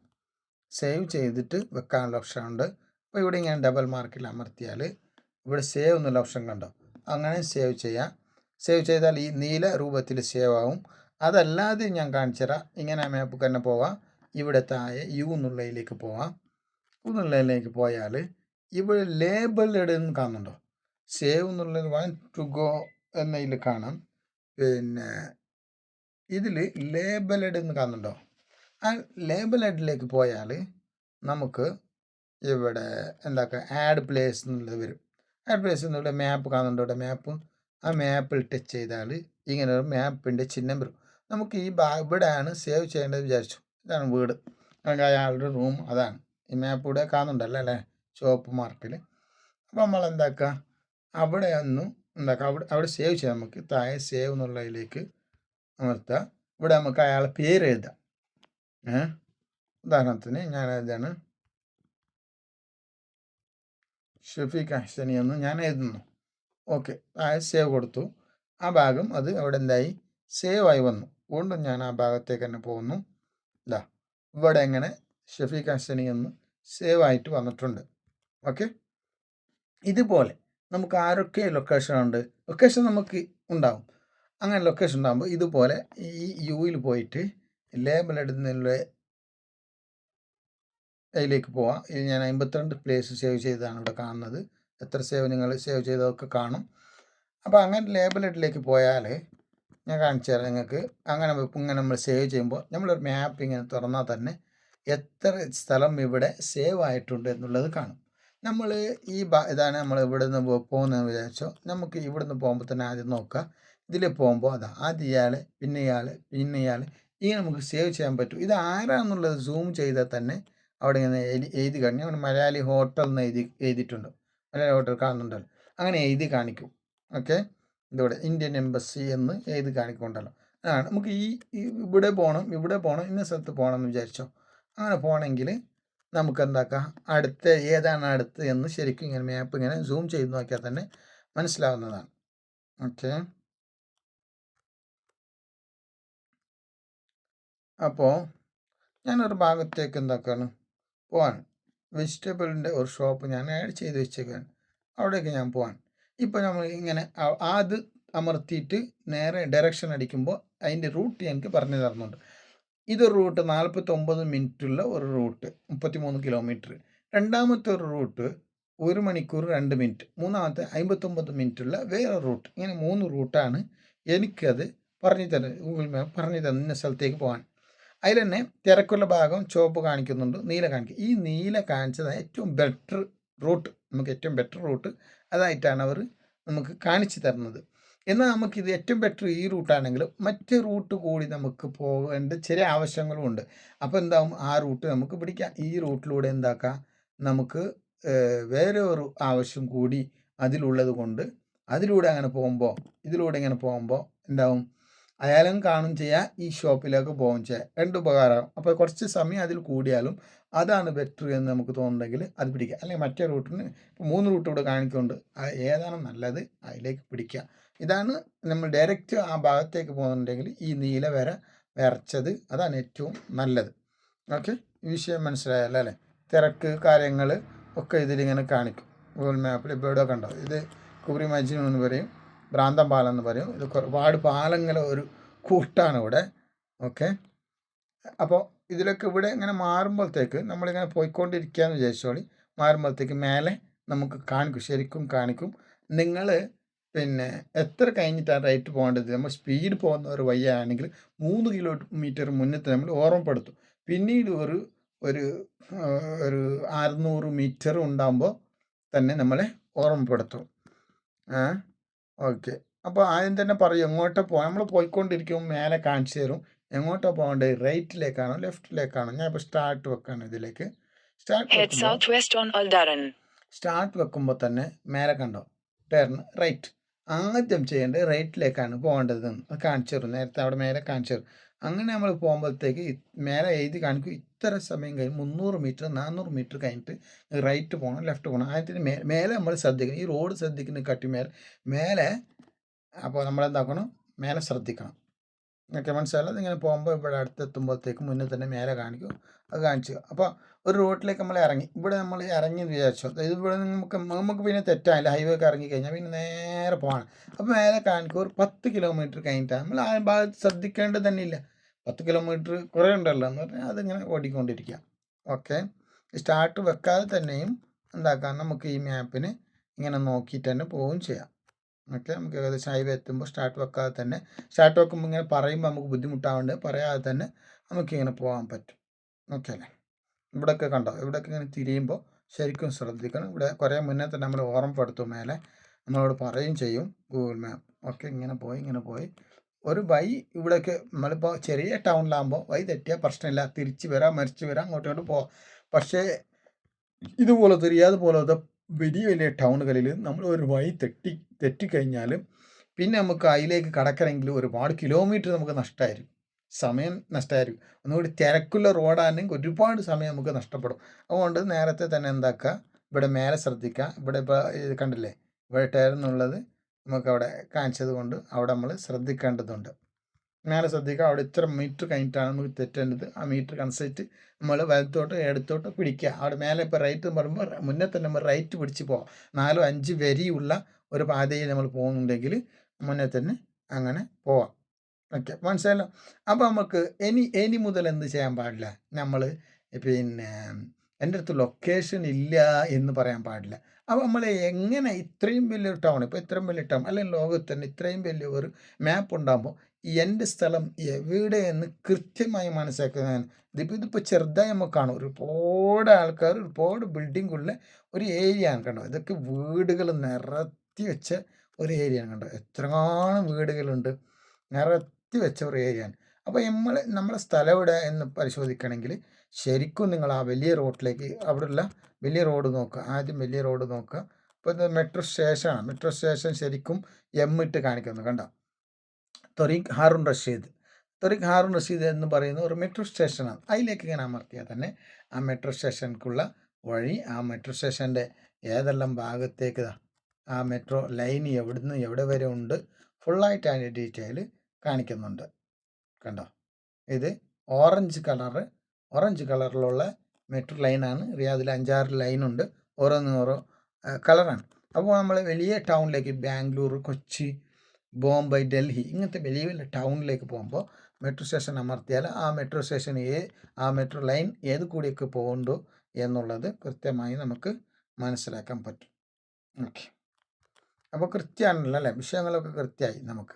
സേവ് ചെയ്തിട്ട് വെക്കാനുള്ള ഓപ്ഷൻ ഉണ്ട്. അപ്പോൾ ഇവിടെ ഇങ്ങനെ ഡബിൾ മാർക്കിൽ അമർത്തിയാൽ ഇവിടെ സേവ് എന്നുള്ള ഓപ്ഷൻ കണ്ടോ, അങ്ങനെ സേവ് ചെയ്യാം. സേവ് ചെയ്താൽ ഈ നീല രൂപത്തിൽ സേവ് ആവും. അതല്ലാതെ ഞാൻ കാണിച്ചു തരാം. ഇങ്ങനെ മാപ്പ് തന്നെ പോവാം. ഇവിടെ താഴെ യു എന്നുള്ളതിലേക്ക് പോവാം. യു എന്നുള്ളതിലേക്ക് പോയാൽ ഇവിടെ ലേബൽ ഇടുന്ന് കാണുന്നുണ്ടോ, സേവ് എന്നുള്ളത് 1 to go എന്നതിൽ കാണാം. പിന്നെ ഇതിൽ ലേബൽ ഇടുന്ന് കാണുന്നുണ്ടോ, ആ ലേബൽ ഹെഡിലേക്ക് പോയാൽ നമുക്ക് ഇവിടെ എന്താക്കുക, ആഡ് പ്ലേസ് എന്നുള്ളത് വരും. ആഡ് പ്ലേസ് എന്നുള്ള മാപ്പ് കാണുന്നുണ്ടോ, ഇവിടെ മാപ്പ്. ആ മാപ്പിൽ ടച്ച് ചെയ്താൽ ഇങ്ങനെ ഒരു മാപ്പിൻ്റെ ചിഹ്നം വരും. നമുക്ക് ഈ ഇവിടെയാണ് സേവ് ചെയ്യേണ്ടത് വിചാരിച്ചു. ഇതാണ് വീട്, അല്ലെങ്കിൽ അയാളുടെ റൂം. അതാണ് ഈ മാപ്പ് ഇവിടെ കാണുന്നുണ്ടല്ലോ അല്ലേ, ചുവപ്പ് മാർക്കിൽ. അപ്പോൾ നമ്മൾ എന്താക്കുക, അവിടെ ഒന്നും എന്താക്കുക, അവിടെ സേവ് ചെയ്യാം. നമുക്ക് താഴെ സേവ് എന്നുള്ളതിലേക്ക് അമർത്തുക. ഇവിടെ നമുക്ക് അയാളെ പേര് എഴുതാം. ഉദാഹരണത്തിന് ഞാൻ എഴുതാണ് ഷഫീഖ് അഹ്സനി എന്ന് ഞാൻ എഴുതുന്നു. ഓക്കെ, സേവ് കൊടുത്തു. ആ ഭാഗം അത് അവിടെ എന്തായി, സേവ് ആയി വന്നു. വീണ്ടും ഞാൻ ആ ഭാഗത്തേക്ക് തന്നെ പോകുന്നു. ഇതാ ഇവിടെ എങ്ങനെ ഷഫീഖ് അഹ്സനി എന്ന് സേവ് ആയിട്ട് വന്നിട്ടുണ്ട്. ഓക്കെ, ഇതുപോലെ നമുക്ക് ആരൊക്കെ ലൊക്കേഷൻ ഉണ്ട്, ലൊക്കേഷൻ നമുക്ക് ഉണ്ടാവും. അങ്ങനെ ലൊക്കേഷൻ ഉണ്ടാകുമ്പോൾ ഇതുപോലെ ഈ യുയിൽ പോയിട്ട് ലേബൽ ഇടുന്നതിലുള്ള അതിലേക്ക് പോവാം. ഇത് ഞാൻ 52 പ്ലേസ് സേവ് ചെയ്തതാണ് ഇവിടെ കാണുന്നത്. എത്ര സേവ് നിങ്ങൾ സേവ് ചെയ്തതൊക്കെ കാണും. അപ്പോൾ അങ്ങനെ ലേബൽ ഹെഡിലേക്ക് പോയാൽ ഞാൻ കാണിച്ചു തരാം നിങ്ങൾക്ക്. അങ്ങനെ ഇങ്ങനെ നമ്മൾ സേവ് ചെയ്യുമ്പോൾ നമ്മളൊരു മാപ്പ് ഇങ്ങനെ തുറന്നാൽ തന്നെ എത്ര സ്ഥലം ഇവിടെ സേവ് ആയിട്ടുണ്ട് എന്നുള്ളത് കാണും. നമ്മൾ ഇതാണ് നമ്മൾ ഇവിടെ നിന്ന് പോകുന്നതെന്ന് വിചാരിച്ചോ. നമുക്ക് ഇവിടെ നിന്ന് പോകുമ്പോൾ തന്നെ ആദ്യം നോക്കുക. ഇതിൽ പോകുമ്പോൾ അതാ ആദ്യം ഇയാൾ, പിന്നെ ഇയാൾ ഇങ്ങനെ നമുക്ക് സേവ് ചെയ്യാൻ പറ്റും. ഇത് ആരാന്നുള്ളത് സൂം ചെയ്താൽ തന്നെ അവിടെ ഇങ്ങനെ എഴുതി കാണിക്കും. അവിടെ മലയാളി ഹോട്ടൽ എന്ന് എഴുതിയിട്ടുണ്ട്. മലയാളി ഹോട്ടൽ കാണുന്നുണ്ടല്ലോ, അങ്ങനെ എഴുതി കാണിക്കും. ഓക്കെ, ഇതിവിടെ ഇന്ത്യൻ എംബസി എന്ന് എഴുതി കാണിക്കുന്നുണ്ടല്ലോ. അതാണ് നമുക്ക് ഇവിടെ പോകണം ഇന്ന സ്ഥലത്ത് പോകണം എന്ന് വിചാരിച്ചോ. അങ്ങനെ പോകണമെങ്കിൽ നമുക്ക് എന്താക്കാം, ഏതാണ് അടുത്ത് എന്ന് ശരിക്കും ഇങ്ങനെ മാപ്പ് ഇങ്ങനെ സൂം ചെയ്ത് നോക്കിയാൽ തന്നെ മനസ്സിലാവുന്നതാണ്. ഓക്കെ, അപ്പോൾ ഞാനൊരു ഭാഗത്തേക്ക് എന്താക്കാണ് പോവാൻ, വെജിറ്റബിളിൻ്റെ ഒരു ഷോപ്പ് ഞാൻ ആഡ് ചെയ്ത് വെച്ചേക്കാണ്. അവിടേക്ക് ഞാൻ പോവാൻ. ഇപ്പോൾ നമ്മൾ ഇങ്ങനെ അത് അമർത്തിയിട്ട് നേരെ ഡയറക്ഷൻ അടിക്കുമ്പോൾ അതിൻ്റെ റൂട്ട് എനിക്ക് പറഞ്ഞു തരുന്നുണ്ട്. ഇതൊരു റൂട്ട് 49 മിനിറ്റുള്ള ഒരു റൂട്ട്, 33 കിലോമീറ്റർ. രണ്ടാമത്തെ ഒരു റൂട്ട് 1 മണിക്കൂർ 2 മിനിറ്റ്. മൂന്നാമത്തെ 59 മിനിറ്റുള്ള വേറെ റൂട്ട്. ഇങ്ങനെ 3 റൂട്ടാണ് എനിക്കത് പറഞ്ഞു തരുന്നത്. ഗൂഗിൾ മാപ്പ് പറഞ്ഞു തരുന്ന ഇന്ന സ്ഥലത്തേക്ക് പോകാൻ. അതിൽ തന്നെ തിരക്കുള്ള ഭാഗം ചുവപ്പ് കാണിക്കുന്നുണ്ട്, നീല കാണിക്കും. ഈ നീല കാണിച്ചത് ഏറ്റവും ബെറ്റർ റൂട്ട്, നമുക്ക് ഏറ്റവും ബെറ്റർ റൂട്ട് അതായിട്ടാണ് അവർ നമുക്ക് കാണിച്ചു തരുന്നത്. എന്നാൽ നമുക്കിത് ഏറ്റവും ബെറ്റർ ഈ റൂട്ടാണെങ്കിലും മറ്റ് റൂട്ട് കൂടി നമുക്ക് പോകേണ്ട ചെറിയ ആവശ്യങ്ങളുമുണ്ട്. അപ്പോൾ എന്താവും, ആ റൂട്ട് നമുക്ക് പിടിക്കാം. ഈ റൂട്ടിലൂടെ എന്താക്കാം, നമുക്ക് വേറെ ഒരു ആവശ്യം കൂടി അതിലുള്ളത് കൊണ്ട് ഇതിലൂടെ ഇങ്ങനെ പോകുമ്പോൾ എന്താവും, അയാളും കാണും ചെയ്യാം, ഈ ഷോപ്പിലേക്ക് പോകും ചെയ്യാം. 2 ഉപകാരമാകും. അപ്പോൾ കുറച്ച് സമയം അതിൽ കൂടിയാലും അതാണ് ബെറ്റർ എന്ന് നമുക്ക് തോന്നുന്നുണ്ടെങ്കിൽ അത് പിടിക്കുക. അല്ലെങ്കിൽ മറ്റേ റൂട്ടിന് ഇപ്പോൾ 3 റൂട്ട് ഇവിടെ കാണിക്കുന്നുണ്ട്, ഏതാണ് നല്ലത് അതിലേക്ക് പിടിക്കുക. ഇതാണ് നമ്മൾ ഡയറക്റ്റ് ആ ഭാഗത്തേക്ക് പോകുന്നുണ്ടെങ്കിൽ ഈ നീല വരച്ചത് അതാണ് ഏറ്റവും നല്ലത്. ഓക്കെ, ഈ വിഷയം മനസ്സിലായല്ലോ അല്ലേ. തിരക്ക് കാര്യങ്ങൾ ഒക്കെ ഇതിലിങ്ങനെ കാണിക്കും. ഗൂഗിൾ മാപ്പിൽ ഇപ്പോൾ ഇവിടെ കണ്ടോ, ഇത് കുബ്രി മസ്ജിദ് എന്ന് പറയും, ഭ്രാന്തം പാലം എന്ന് പറയും. ഇത് ഒരുപാട് പാലങ്ങൾ ഒരു കൂട്ടാണ് ഇവിടെ. ഓക്കെ, അപ്പോൾ ഇതിലൊക്കെ ഇവിടെ ഇങ്ങനെ മാറുമ്പോഴത്തേക്ക് നമ്മളിങ്ങനെ പോയിക്കൊണ്ടിരിക്കുകയെന്ന് വിചാരിച്ചോളി. മാറുമ്പോഴത്തേക്ക് മേലെ നമുക്ക് കാണിക്കും, ശരിക്കും കാണിക്കും. നിങ്ങൾ പിന്നെ എത്ര കഴിഞ്ഞിട്ടാണ് റൈറ്റ് പോകേണ്ടത്. നമ്മൾ സ്പീഡ് പോകുന്ന ഒരു വഴിയാണെങ്കിൽ 3 കിലോമീറ്റർ മുന്നത്തെ നമ്മൾ ഓർമ്മപ്പെടുത്തും. പിന്നീട് ഒരു ഒരു ഒരു 600 മീറ്റർ ഉണ്ടാകുമ്പോൾ തന്നെ നമ്മളെ ഓർമ്മപ്പെടുത്തും. ഓക്കെ, അപ്പോൾ ആദ്യം തന്നെ പറയും എങ്ങോട്ടാ നമ്മൾ പോയിക്കൊണ്ടിരിക്കുമ്പോൾ മേലെ കാണിച്ചു തരും എങ്ങോട്ടാ പോകേണ്ടത്, റൈറ്റിലേക്കാണോ ലെഫ്റ്റിലേക്കാണോ. ഞാൻ ഇപ്പോൾ സ്റ്റാർട്ട് വെക്കാണ് ഇതിലേക്ക്. സ്റ്റാർട്ട് വെക്കുമ്പോൾ തന്നെ മേലെ കണ്ടോ ടേൺ റൈറ്റ്. ആദ്യം ചെയ്യേണ്ടത് റൈറ്റിലേക്കാണ് പോകേണ്ടതെന്ന് കാണിച്ചു തരും. നേരത്തെ അവിടെ മേലെ കാണിച്ചു തരും. അങ്ങനെ നമ്മൾ പോകുമ്പോഴത്തേക്ക് മേലെ എഴുതി കാണിക്കും ഇത്ര സമയം കഴിഞ്ഞ് 300 മീറ്റർ 400 മീറ്റർ കഴിഞ്ഞിട്ട് റൈറ്റ് പോകണം ലെഫ്റ്റ് പോകണം. ആദ്യത്തിന് മേലെ നമ്മൾ ശ്രദ്ധിക്കണം. ഈ റോഡ് ശ്രദ്ധിക്കുന്ന കട്ടി മേലെ അപ്പോൾ നമ്മളെന്താക്കണം, മേലെ ശ്രദ്ധിക്കണം. ഓക്കെ, മനസ്സിലായത്. ഇങ്ങനെ പോകുമ്പോൾ ഇവിടെ അടുത്തെത്തുമ്പോഴത്തേക്ക് മുന്നേ തന്നെ മേലെ കാണിക്കും, അത് കാണിച്ചു. അപ്പോൾ ഒരു റോഡിലേക്ക് നമ്മൾ ഇറങ്ങി, ഇവിടെ നമ്മൾ ഇറങ്ങി എന്ന് വിചാരിച്ചു. ഇവിടെ നമുക്ക് പിന്നെ തെറ്റായില്ല, ഹൈവേ ഒക്കെ ഇറങ്ങി കഴിഞ്ഞാൽ പിന്നെ നേരെ പോകണം. അപ്പോൾ മേലെ കാണിക്കും ഒരു 10 കിലോമീറ്റർ കഴിഞ്ഞിട്ടാണ്. നമ്മൾ ആ ഭാഗത്ത് ശ്രദ്ധിക്കേണ്ടത് തന്നെ ഇല്ല. 10 കിലോമീറ്റർ കുറേ ഉണ്ടല്ലോ എന്ന് പറഞ്ഞാൽ അതിങ്ങനെ ഓടിക്കൊണ്ടിരിക്കുക. ഓക്കെ, സ്റ്റാർട്ട് വെക്കാതെ തന്നെയും എന്താക്കാം, നമുക്ക് ഈ മാപ്പിന് ഇങ്ങനെ നോക്കിയിട്ട് തന്നെ പോവുകയും ചെയ്യാം. ഓക്കെ, നമുക്ക് ഏകദേശം ഹൈവേ എത്തുമ്പോൾ സ്റ്റാർട്ട് വെക്കാതെ തന്നെ, സ്റ്റാർട്ട് വെക്കുമ്പോൾ ഇങ്ങനെ പറയുമ്പോൾ നമുക്ക് ബുദ്ധിമുട്ടാവുണ്ട്, പറയാതെ തന്നെ നമുക്കിങ്ങനെ പോകാൻ പറ്റും. ഓക്കെ അല്ലേ. ഇവിടെയൊക്കെ കണ്ടോ, ഇവിടെയൊക്കെ ഇങ്ങനെ തിരിയുമ്പോൾ ശരിക്കും ശ്രദ്ധിക്കണം. ഇവിടെ കുറേ മുന്നേ തന്നെ നമ്മൾ ഓർമ്മപ്പെടുത്തും, മേലെ നമ്മളോട് പറയുകയും ചെയ്യും ഗൂഗിൾ മാപ്പ്. ഓക്കെ, ഇങ്ങനെ പോയി ഒരു വഴി ഇവിടെയൊക്കെ നമ്മളിപ്പോൾ ചെറിയ ടൗണിലാകുമ്പോൾ വഴി തെറ്റിയാൽ പ്രശ്നമില്ല, തിരിച്ച് വരാം മരിച്ചു വരാം അങ്ങോട്ട് പോകാം. പക്ഷേ ഇതുപോലത്തെ റിയാദ് പോലത്തെ വലിയ ടൗണുകളിൽ നമ്മൾ ഒരു വഴി തെറ്റിക്കഴിഞ്ഞാൽ പിന്നെ നമുക്ക് അതിലേക്ക് കടക്കണമെങ്കിൽ ഒരുപാട് കിലോമീറ്റർ നമുക്ക് നഷ്ടമായിരിക്കും, സമയം നഷ്ടമായിരിക്കും. ഒന്നുകൂടി തിരക്കുള്ള റോഡാണെങ്കിൽ ഒരുപാട് സമയം നമുക്ക് നഷ്ടപ്പെടും. അതുകൊണ്ട് നേരത്തെ തന്നെ എന്താക്കുക, ഇവിടെ മേലെ ശ്രദ്ധിക്കുക. ഇവിടെ ഇപ്പോൾ ഇത് കണ്ടില്ലേ, ഇവിടെ ടയർന്നുള്ളത് നമുക്ക് അവിടെ കാണിച്ചത് കൊണ്ട് അവിടെ നമ്മൾ ശ്രദ്ധിക്കേണ്ടതുണ്ട്. മേലെ ശ്രദ്ധിക്കുക, അവിടെ ഇത്ര മീറ്റർ കഴിഞ്ഞിട്ടാണ് നമുക്ക് തെറ്റേണ്ടത്. ആ മീറ്റർ അനുസരിച്ച് നമ്മൾ വലത്തോട്ടോ ഇടത്തോട്ടോ പിടിക്കുക. അവിടെ മേലെ ഇപ്പോൾ റൈറ്റ് പറയുമ്പോൾ മുന്നേ തന്നെ നമ്മൾ റൈറ്റ് പിടിച്ച് പോകാം. 4-5 വരിയുള്ള ഒരു പാതയിൽ നമ്മൾ പോകുന്നുണ്ടെങ്കിൽ മുന്നേ തന്നെ അങ്ങനെ പോവാം. ഓക്കെ, മനസ്സിലായല്ലോ. അപ്പോൾ നമുക്ക് ഇനി മുതൽ എന്ത് ചെയ്യാൻ പാടില്ല, നമ്മൾ പിന്നെ എൻ്റെ അടുത്ത് ലൊക്കേഷൻ ഇല്ല എന്ന് പറയാൻ പാടില്ല. അപ്പോൾ നമ്മൾ എങ്ങനെ ഇത്രയും വലിയൊരു ടൗൺ, ഇപ്പോൾ ഇത്രയും വലിയ ടൗൺ അല്ലെങ്കിൽ ലോകത്ത് തന്നെ ഇത്രയും വലിയ ഒരു മാപ്പ് ഉണ്ടാകുമ്പോൾ എൻ്റെ സ്ഥലം എവിടെയെന്ന് കൃത്യമായി മനസ്സിലാക്കുന്നതാണ്. ഇതിപ്പോൾ ചെറുതായി നമുക്ക് കാണും, ഒരുപാട് ആൾക്കാർ ഒരുപാട് ബിൽഡിങ്ങുള്ള ഒരു ഏരിയ ആണ് കണ്ടോ. ഇതൊക്കെ വീടുകൾ നിരത്തി വെച്ച ഒരു ഏരിയ ആണ് കണ്ടോ. എത്രകാലം വീടുകളുണ്ട്, നിരത്തി വെച്ച ഒരു ഏരിയ ആണ്. അപ്പോൾ നമ്മളെ സ്ഥലം എവിടെ എന്ന് പരിശോധിക്കണമെങ്കിൽ ശരിക്കും നിങ്ങൾ ആ വലിയ റോഡിലേക്ക്, അവിടെയുള്ള വലിയ റോഡ് നോക്കുക. ആദ്യം വലിയ റോഡ് നോക്കുക. ഇപ്പോൾ ഇത് മെട്രോ സ്റ്റേഷനാണ്. മെട്രോ സ്റ്റേഷൻ ശരിക്കും ഇട്ട് കാണിക്കുന്നു കണ്ടോ. ത്വരീഖ് ഹാറൂൺ റഷീദ് എന്ന് പറയുന്ന ഒരു മെട്രോ സ്റ്റേഷനാണ്. അതിലേക്ക് ഇങ്ങനെ അമർത്തിയാൽ തന്നെ ആ മെട്രോ സ്റ്റേഷനിലേക്കുള്ള വഴി, ആ മെട്രോ സ്റ്റേഷൻ്റെ ഏതെല്ലാം ഭാഗത്തേക്ക് ആ മെട്രോ ലൈൻ എവിടുന്ന് എവിടെ വരെ ഉണ്ട് ഫുള്ളായിട്ട് അതിൻ്റെ ഡീറ്റെയിൽ കാണിക്കുന്നുണ്ട് കണ്ടോ. ഇത് ഓറഞ്ച് കളറിലുള്ള മെട്രോ ലൈനാണ്. റിയാദിൽ 5-6 ലൈനുണ്ട്, ഓരോന്നും ഓരോ കളറാണ്. അപ്പോൾ നമ്മൾ വലിയ ടൗണിലേക്ക് ബാംഗ്ലൂർ, കൊച്ചി, ബോംബെ, ഡൽഹി ഇങ്ങനത്തെ വലിയ വലിയ ടൗണിലേക്ക് പോകുമ്പോൾ മെട്രോ സ്റ്റേഷൻ അമർത്തിയാൽ ആ മെട്രോ സ്റ്റേഷൻ ആ മെട്രോ ലൈൻ ഏത് കൂടിയൊക്കെ പോകുന്നുണ്ടോ എന്നുള്ളത് കൃത്യമായി നമുക്ക് മനസ്സിലാക്കാൻ പറ്റും. ഓക്കെ, അപ്പോൾ കൃത്യമാണല്ലോ അല്ലേ, വിഷയങ്ങളൊക്കെ കൃത്യമായി നമുക്ക്.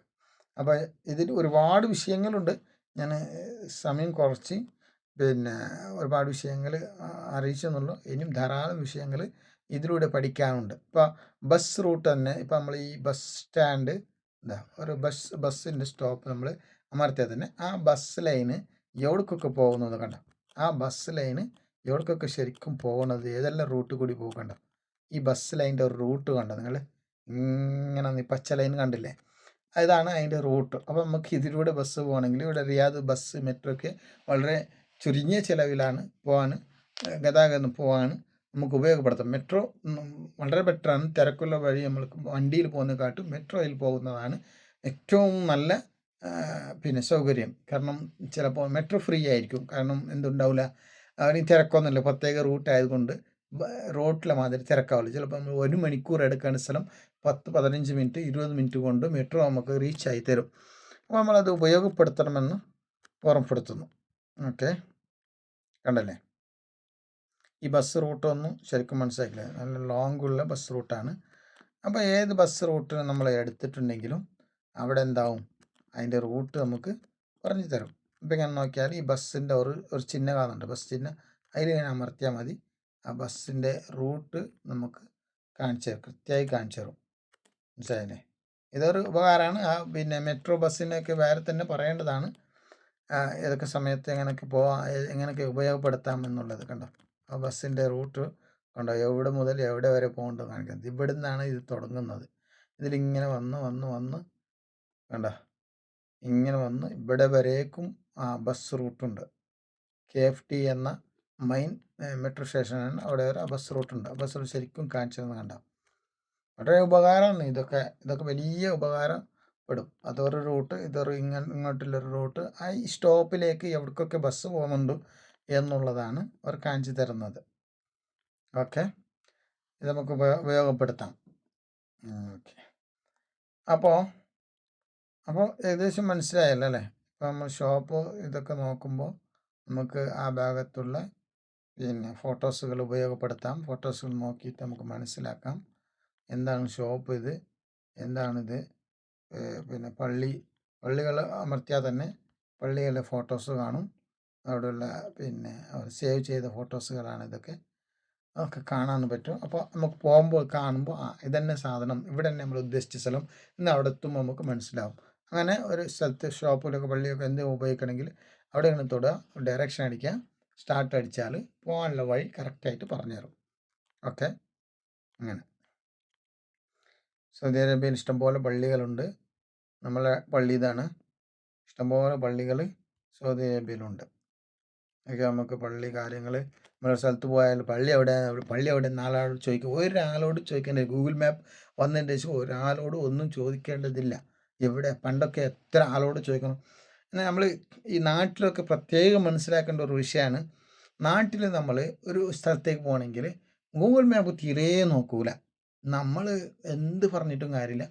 അപ്പോൾ ഇതിൽ ഒരുപാട് വിഷയങ്ങളുണ്ട്. ഞാൻ സമയം കുറച്ച് പിന്നെ ഒരുപാട് വിഷയങ്ങൾ അറിയിച്ചെന്നുള്ളൂ. ഇനിയും ധാരാളം വിഷയങ്ങൾ ഇതിലൂടെ പഠിക്കാനുണ്ട്. ഇപ്പോൾ ബസ് റൂട്ട് തന്നെ, ഇപ്പോൾ നമ്മൾ ഈ ബസ് സ്റ്റാൻഡ് ഒരു ബസ്സിൻ്റെ സ്റ്റോപ്പ് നമ്മൾ അമർത്തിയാൽ തന്നെ ആ ബസ് ലൈന് എവിടേക്കൊക്കെ പോകുന്നത് കണ്ടോ. ആ ബസ് ലൈന് എവിടേക്കൊക്കെ ശരിക്കും പോകുന്നത്, ഏതെല്ലാം റൂട്ട് കൂടി പോകണ്ട. ഈ ബസ് ലൈൻ്റെ ഒരു റൂട്ട് കണ്ടോ നിങ്ങൾ, ഇങ്ങനെ പച്ച ലൈൻ കണ്ടില്ലേ, ഇതാണ് അതിൻ്റെ റൂട്ട്. അപ്പോൾ നമുക്ക് ഇതിലൂടെ ബസ് പോകണമെങ്കിൽ ഇവിടെ റിയാദ് ബസ് മെട്രോ ഒക്കെ വളരെ ചുരുങ്ങിയ ചിലവിലാണ് ഗതാഗതം പോകാൻ നമുക്ക് ഉപയോഗപ്പെടുത്താം. മെട്രോ വളരെ ബെറ്ററാണ്. തിരക്കുള്ള വഴി നമ്മൾക്ക് വണ്ടിയിൽ പോകുന്നതിനെക്കാട്ടും മെട്രോയിൽ പോകുന്നതാണ് ഏറ്റവും നല്ല പിന്നെ സൗകര്യം. കാരണം ചിലപ്പോൾ മെട്രോ ഫ്രീ ആയിരിക്കും, കാരണം എന്തുണ്ടാവില്ല, അതിന് തിരക്കൊന്നുമില്ല, പ്രത്യേക റൂട്ട് ആയതുകൊണ്ട് റോട്ടിലെ മാതിരി തിരക്കാവില്ല. ചിലപ്പോൾ നമ്മൾ 1 മണിക്കൂർ എടുക്കേണ്ട സ്ഥലം 10-15 മിനിറ്റ് 20 മിനിറ്റ് കൊണ്ട് മെട്രോ നമുക്ക് റീച്ചായി തരും. അപ്പോൾ നമ്മളത് ഉപയോഗപ്പെടുത്തണമെന്ന് ഓർമ്മപ്പെടുത്തുന്നു. ഓക്കെ, കണ്ടല്ലേ? ഈ ബസ് റൂട്ടൊന്നും ശരിക്കും മനസ്സിലാക്കില്ല. നല്ല ലോങ്ങുള്ള ബസ് റൂട്ടാണ്. അപ്പോൾ ഏത് ബസ് റൂട്ട് നമ്മൾ എടുത്തിട്ടുണ്ടെങ്കിലും അവിടെ എന്താവും, അതിൻ്റെ റൂട്ട് നമുക്ക് പറഞ്ഞു തരും. ഇപ്പം ഇങ്ങനെ നോക്കിയാൽ ഈ ബസ്സിൻ്റെ ഒരു ചിഹ്നം കാണുന്നുണ്ട്, ബസ് ചിഹ്നം. അതിലിങ്ങനെ അമർത്തിയാൽ മതി, ആ ബസ്സിൻ്റെ റൂട്ട് നമുക്ക് കാണിച്ചു തരും, കൃത്യമായി കാണിച്ചു തരും. മനസ്സിലായില്ലേ? ഇതൊരു ഉപകാരമാണ്. പിന്നെ മെട്രോ ബസ്സിനൊക്കെ വേറെ തന്നെ പറയേണ്ടതാണ്, ഏതൊക്കെ സമയത്ത് എങ്ങനെയൊക്കെ പോകാം, എങ്ങനെയൊക്കെ ഉപയോഗപ്പെടുത്താം എന്നുള്ളത്. കണ്ടോ, ആ ബസ്സിൻ്റെ റൂട്ട് കണ്ടോ, എവിടെ മുതൽ എവിടെ വരെ പോകേണ്ടത് കാണിക്കുന്നത്. ഇവിടെ നിന്നാണ് ഇത് തുടങ്ങുന്നത്. ഇതിലിങ്ങനെ വന്ന് കണ്ടോ, ഇങ്ങനെ വന്ന് ഇവിടെ വരേക്കും ബസ് റൂട്ടുണ്ട്. KFT എന്ന മെയിൻ മെട്രോ സ്റ്റേഷനാണ്, അവിടെ വരെ ബസ് റൂട്ടുണ്ട്. ആ ബസ് റൂട്ട് ശരിക്കും കാണിച്ചതെന്ന് കണ്ടോ. വളരെ ഉപകാരമാണ് ഇതൊക്കെ വലിയ ഉപകാരപ്പെടും. അതൊരു റൂട്ട്, ഇതൊരു ഇങ്ങോട്ടുള്ളൊരു റൂട്ട്. ഈ സ്റ്റോപ്പിലേക്ക് എവിടേക്കൊക്കെ ബസ് പോകുന്നുണ്ട് എന്നുള്ളതാണ് അവർ കാണിച്ചു തരുന്നത്. ഓക്കെ, ഇത് നമുക്ക് ഉപയോഗപ്പെടുത്താം. ഓക്കെ, അപ്പോൾ ഏകദേശം മനസ്സിലായല്ലോ അല്ലേ? ഇപ്പോൾ നമ്മൾ ഷോപ്പ് ഇതൊക്കെ നോക്കുമ്പോൾ നമുക്ക് ആ ഭാഗത്തുള്ള പിന്നെ ഫോട്ടോസുകൾ ഉപയോഗപ്പെടുത്താം. ഫോട്ടോസുകൾ നോക്കിയിട്ട് നമുക്ക് മനസ്സിലാക്കാം എന്താണ് ഷോപ്പ്, എന്താണിത്. പിന്നെ പള്ളികൾ അമർത്തിയാൽ തന്നെ പള്ളികളുടെ ഫോട്ടോസ് കാണും. അവിടെയുള്ള പിന്നെ സേവ് ചെയ്ത ഫോട്ടോസുകളാണ് ഇതൊക്കെ. അതൊക്കെ കാണാൻ പറ്റും. അപ്പോൾ നമുക്ക് പോകുമ്പോൾ കാണുമ്പോൾ ഇതന്നെ സാധനം, ഇവിടെ തന്നെ നമ്മൾ ഉദ്ദേശിച്ച സ്ഥലം എന്ന് അവിടെ എത്തുമ്പോൾ നമുക്ക് മനസ്സിലാവും. അങ്ങനെ ഒരു സ്ഥലത്ത് ഷോപ്പിലൊക്കെ പള്ളിയൊക്കെ എന്തെങ്കിലും ഉപയോഗിക്കണമെങ്കിൽ അവിടെ നിന്ന് തൊടുക, ഡയറക്ഷൻ അടിക്കുക, സ്റ്റാർട്ട് അടിച്ചാൽ പോകാനുള്ള വഴി കറക്റ്റായിട്ട് പറഞ്ഞു തരും. ഓക്കെ, അങ്ങനെ സൗദി അറേബ്യയിൽ ഇഷ്ടംപോലെ പള്ളികളുണ്ട്. നമ്മളെ പള്ളി ഇതാണ്. ഇഷ്ടംപോലെ പള്ളികൾ സൗദി അറേബ്യയിലുണ്ട്. ഒക്കെ നമുക്ക് പള്ളി കാര്യങ്ങൾ നമ്മുടെ സ്ഥലത്ത് പോയാൽ പള്ളി എവിടെ നാലാളോട് ചോദിക്കും. ഒരാളോട് ചോദിക്കേണ്ടത്, ഗൂഗിൾ മാപ്പ് വന്നതിൻ്റെ ശേഷം ഒരാളോട് ഒന്നും ചോദിക്കേണ്ടതില്ല. എവിടെ പണ്ടൊക്കെ എത്ര ആളോട് ചോദിക്കണം. എന്നാൽ നമ്മൾ ഈ നാട്ടിലൊക്കെ പ്രത്യേകം മനസ്സിലാക്കേണ്ട ഒരു വിഷയമാണ്, നാട്ടിൽ നമ്മൾ ഒരു സ്ഥലത്തേക്ക് പോകണമെങ്കിൽ ഗൂഗിൾ മാപ്പ് തീരെ നോക്കൂല. നമ്മൾ എന്ത് പറഞ്ഞിട്ടും കാര്യമില്ല,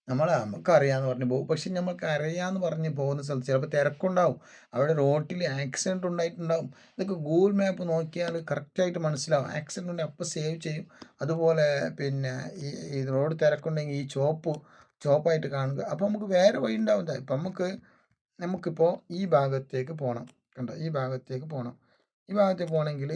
നമുക്കറിയാമെന്ന് പറഞ്ഞ് പോകും. പക്ഷെ നമ്മൾക്ക് അറിയാമെന്ന് പറഞ്ഞ് പോകുന്ന സ്ഥലത്ത് ചിലപ്പോൾ തിരക്കുണ്ടാവും, അവിടെ റോട്ടിൽ ആക്സിഡൻറ്റ് ഉണ്ടായിട്ടുണ്ടാവും. ഇതൊക്കെ ഗൂഗിൾ മാപ്പ് നോക്കിയാൽ കറക്റ്റായിട്ട് മനസ്സിലാവും. ആക്സിഡൻറ്റ് ഉണ്ടെങ്കിൽ അപ്പോൾ സേവ് ചെയ്യും. അതുപോലെ പിന്നെ ഈ റോഡ് തിരക്കുണ്ടെങ്കിൽ ഈ ചോപ്പായിട്ട് കാണുക. അപ്പോൾ നമുക്ക് വേറെ വഴി ഉണ്ടാവും. ഇപ്പം നമുക്കിപ്പോൾ ഈ ഭാഗത്തേക്ക് പോകണം. കണ്ടോ, ഈ ഭാഗത്തേക്ക് പോകണമെങ്കിൽ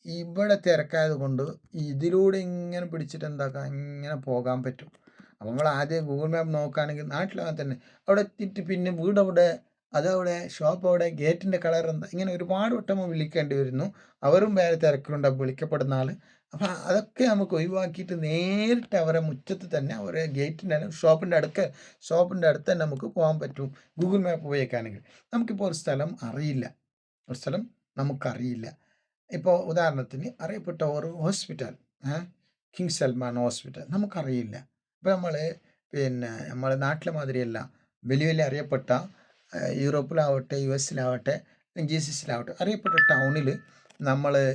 ഇവിടെ തിരക്കായത് കൊണ്ട് ഇതിലൂടെ ഇങ്ങനെ പിടിച്ചിട്ട് എന്താക്കാം, ഇങ്ങനെ പോകാൻ പറ്റും. അപ്പോൾ നമ്മൾ ആദ്യം ഗൂഗിൾ മാപ്പ് നോക്കുകയാണെങ്കിൽ നാട്ടിലങ്ങനെ തന്നെ അവിടെ എത്തിയിട്ട് പിന്നെ വീടവിടെ, അതവിടെ, ഷോപ്പ് അവിടെ, ഗേറ്റിൻ്റെ കളർ എന്താ, ഇങ്ങനെ ഒരുപാട് വട്ടം വിളിക്കേണ്ടി വരുന്നു. അവരും വേറെ തിരക്കിലുണ്ടാവും വിളിക്കപ്പെടുന്ന ആൾ. അപ്പം അതൊക്കെ നമുക്ക് ഒഴിവാക്കിയിട്ട് നേരിട്ട് അവരെ മുറ്റത്ത് തന്നെ, അവരെ ഗേറ്റിൻ്റെ ഷോപ്പിൻ്റെ അടുത്ത് തന്നെ നമുക്ക് പോകാൻ പറ്റും ഗൂഗിൾ മാപ്പ് ഉപയോഗിക്കുകയാണെങ്കിൽ. നമുക്കിപ്പോൾ ഒരു സ്ഥലം നമുക്കറിയില്ല. ഇപ്പോൾ ഉദാഹരണത്തിന് അറിയപ്പെട്ട ഒരു ഹോസ്പിറ്റൽ, കിങ് സൽമാൻ ഹോസ്പിറ്റൽ നമുക്കറിയില്ല. ഇപ്പോൾ നമ്മളെ നാട്ടിലെ മാതിരിയല്ല, വലിയ അറിയപ്പെട്ട യൂറോപ്പിലാവട്ടെ, US-ലാവട്ടെ, GCC-ലാവട്ടെ അറിയപ്പെട്ട ടൗണിൽ നമ്മളൊരു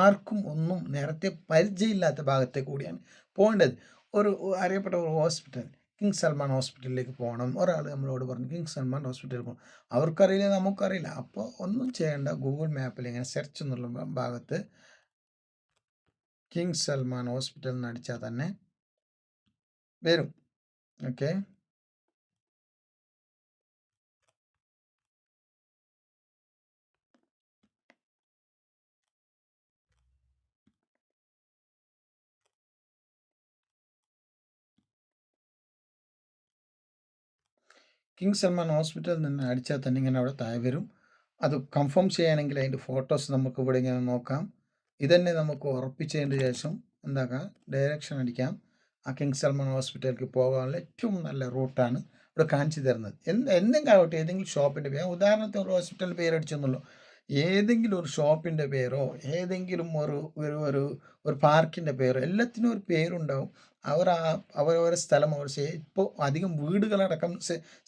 ആർക്കും ഒന്നും നേരത്തെ പരിചയമില്ലാത്ത ഭാഗത്തെ കൂടിയാണ് പോകേണ്ടത്. ഒരു അറിയപ്പെട്ട ഒരു ഹോസ്പിറ്റൽ, കിങ് സൽമാൻ ഹോസ്പിറ്റലിലേക്ക് പോകണം. ഒരാൾ നമ്മളോട് പറഞ്ഞു കിങ് സൽമാൻ ഹോസ്പിറ്റലിൽ പോകണം. അവർക്കറിയില്ല, നമുക്കറിയില്ല. അപ്പോൾ ഒന്നും ചെയ്യേണ്ട, ഗൂഗിൾ മാപ്പിൽ ഇങ്ങനെ സെർച്ച് എന്നുള്ള ഭാഗത്ത് കിങ് സൽമാൻ ഹോസ്പിറ്റൽ എന്ന് അടിച്ചാൽ തന്നെ വരും. ഓക്കെ, കിങ് സൽമാൻ ഹോസ്പിറ്റലിൽ നിന്ന് അടിച്ചാൽ തന്നെ ഇങ്ങനെ അവിടെ താഴെ വരും. അത് കൺഫേം ചെയ്യാനെങ്കിൽ അതിൻ്റെ ഫോട്ടോസ് നമുക്ക് ഇവിടെ ഇങ്ങനെ നോക്കാം. ഇതന്നെ നമുക്ക് ഉറപ്പിച്ചതിന് ശേഷം എന്താക്കാം, ഡയറക്ഷൻ അടിക്കാം. ആ കിങ് സൽമാൻ ഹോസ്പിറ്റലിലേക്ക് പോകാനുള്ള ഏറ്റവും നല്ല റൂട്ടാണ് ഇവിടെ കാണിച്ചു തരുന്നത്. എന്തെങ്കിലും ആവട്ടെ, ഏതെങ്കിലും ഷോപ്പിൻ്റെ പേര്, ഉദാഹരണത്തിന് ഒരു ഹോസ്പിറ്റലിൻ്റെ പേരടിച്ചെന്നുള്ളൂ, ഏതെങ്കിലും ഒരു ഷോപ്പിൻ്റെ പേരോ ഏതെങ്കിലും ഒരു പാർക്കിൻ്റെ പേരോ, എല്ലാത്തിനും ഒരു പേരുണ്ടാവും. അവരവരെ സ്ഥലം ഇപ്പോൾ അധികം വീടുകളടക്കം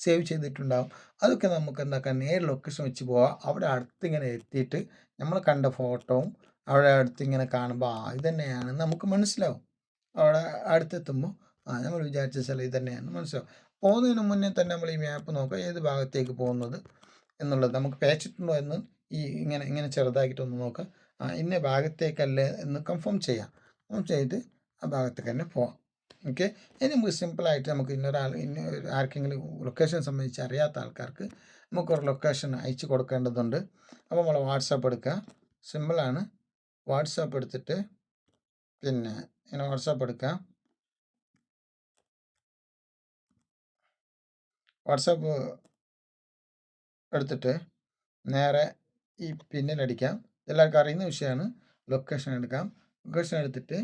സേവ് ചെയ്തിട്ടുണ്ടാവും. അതൊക്കെ നമുക്ക് എന്താക്കാം, നേരെ ലൊക്കേഷൻ വെച്ച് പോവാം. അവിടെ അടുത്തിങ്ങനെ എത്തിയിട്ട് നമ്മൾ കണ്ട ഫോട്ടോവും അവിടെ അടുത്തിങ്ങനെ കാണുമ്പോൾ ഇത് തന്നെയാണെന്ന് നമുക്ക് മനസ്സിലാവും. അവിടെ അടുത്തെത്തുമ്പോൾ നമ്മൾ വിചാരിച്ച സ്ഥലം ഇത് തന്നെയാണെന്ന് മനസ്സിലാവും. പോകുന്നതിന് മുന്നേ തന്നെ നമ്മൾ ഈ മാപ്പ് നോക്കുക, ഏത് ഭാഗത്തേക്ക് പോകുന്നത് എന്നുള്ളത് നമുക്ക് പേച്ചിട്ടുണ്ടോ എന്ന് ഇങ്ങനെ ഇങ്ങനെ ചെറുതാക്കിയിട്ടൊന്ന് നോക്കുക. ഇന്ന ഭാഗത്തേക്കല്ലേ എന്ന് കൺഫേം ചെയ്യാം. കൺഫേം ചെയ്ത് ആ ഭാഗത്തേക്ക് തന്നെ പോവാം. ഓക്കെ. ഇനി നമുക്ക് സിമ്പിളായിട്ട് നമുക്ക് ആർക്കെങ്കിലും ലൊക്കേഷൻ സംബന്ധിച്ച് അറിയാത്ത ആൾക്കാർക്ക് നമുക്കൊരു ലൊക്കേഷൻ അയച്ചു കൊടുക്കേണ്ടതുണ്ട്. അപ്പോൾ നമ്മൾ വാട്സാപ്പ് എടുക്കുക. സിമ്പിളാണ്. വാട്സാപ്പ് എടുത്തിട്ട് പിന്നെ ഇങ്ങനെ വാട്സാപ്പ് എടുക്കുക. വാട്സാപ്പ് എടുത്തിട്ട് നേരെ ഈ പിന്നിലടിക്കാം. എല്ലാവർക്കും അറിയുന്ന വിഷയമാണ്. ലൊക്കേഷൻ എടുക്കാം. ലൊക്കേഷൻ എടുത്തിട്ട്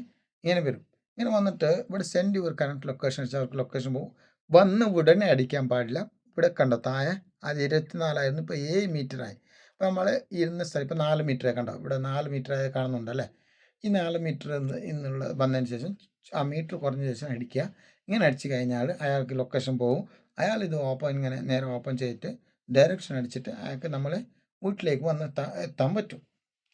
ഇങ്ങനെ വരും. ഇങ്ങനെ വന്നിട്ട് ഇവിടെ സെൻഡ് യുവർ കറണ്ട് ലൊക്കേഷൻ വെച്ചാൽ അവർക്ക് ലൊക്കേഷൻ പോകും. വന്ന് ഉടനെ അടിക്കാൻ പാടില്ല. ഇവിടെ കണ്ടോ താഴെ അത് 24 ഇപ്പോൾ 7 മീറ്ററായി. അപ്പോൾ നമ്മൾ ഇരുന്ന സ്ഥലം ഇപ്പോൾ 4 മീറ്ററായി കണ്ടോ, ഇവിടെ 4 മീറ്ററായി കാണുന്നുണ്ടല്ലേ. ഈ 4 മീറ്റർ എന്നുള്ള വന്നതിന് ശേഷം ആ മീറ്റർ കുറഞ്ഞ ശേഷം അടിക്കുക. ഇങ്ങനെ അടിച്ചു കഴിഞ്ഞാൽ അയാൾക്ക് ലൊക്കേഷൻ പോകും. അയാൾ ഇത് ഇങ്ങനെ നേരെ ഓപ്പൺ ചെയ്തിട്ട് ഡയറക്ഷൻ അടിച്ചിട്ട് അയാൾക്ക് നമ്മളെ വീട്ടിലേക്ക് വന്ന് എത്താൻ പറ്റും.